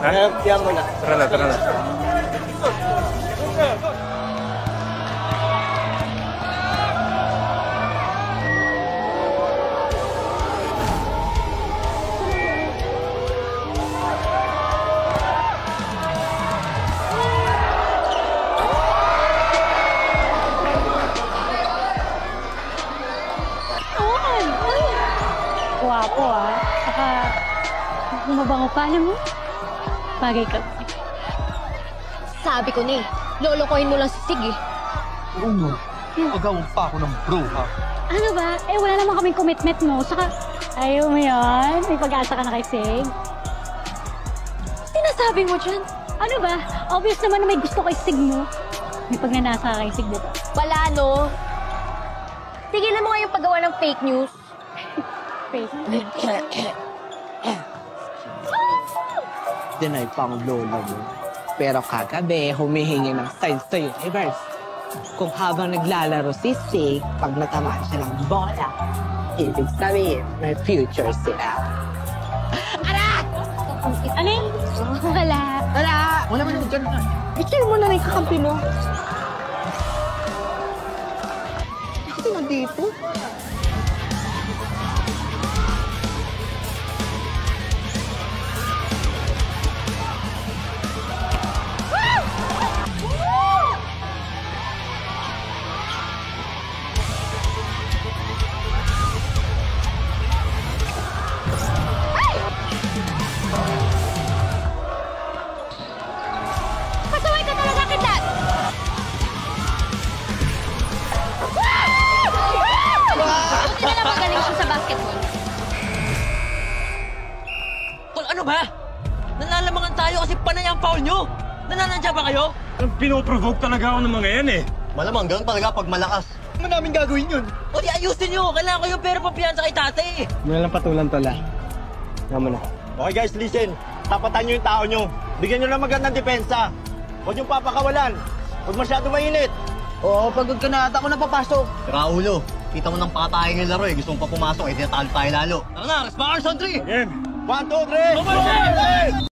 Ha? Diyan mo na. Tara na, tara na. Guwapo Saka, mabango pa, alam mo? Bagay ka. Sabi ko na lolokohin mo lang si Sig Uno, agaw pa ako ng bro, ha? Ano ba? Wala naman kaming commitment mo. Saka, ayaw mo yan? May pag-asa ka na kay Sig? Sinasabi mo dyan? Ano ba? Obvious naman na may gusto kay Sig mo. May pagnanasa ka kay Sig dito. Wala, no? Tigilan mo nga yung paggawa ng fake news. Dinay pa ang lola mo. Pero kagabi, humihingi ng signs sa universe. Kung habang naglalaro si Sig, pag natamaan siya ng bola, ibig sabihin, may future sila. Aling? Wala. Wala man naman dyan. I-chill mo na yung kakampi mo. Bakit nandito? Pasaway ka talaga kita! Buti na lang magaling siya sa basketball. Tol, ano ba? Nalalamangan tayo kasi panay ang foul nyo! Nananadya ba kayo? Pinoprovoke talaga ako ng mga yan eh. Malamang ganun talaga pag malakas. Ano namin gagawin yun? O di ayusin nyo! Kailangan ko yung pera pampiyansa kay tate! Muna lang patulan, Tola. Nga na. Okay guys, listen. Tapatan nyo yung tao nyo. Bigyan nyo ng magandang depensa. Huwag yung papakawalan. Huwag masyado mainit. Oo, pagod ka na ata ako napapasok. Raulo, kita mo ng patayang yung laro eh. Gusto mong pa pumasok, eh tinatalo tayo lalo. Tara na, Resparks on 3! Again. 1, 2, 3!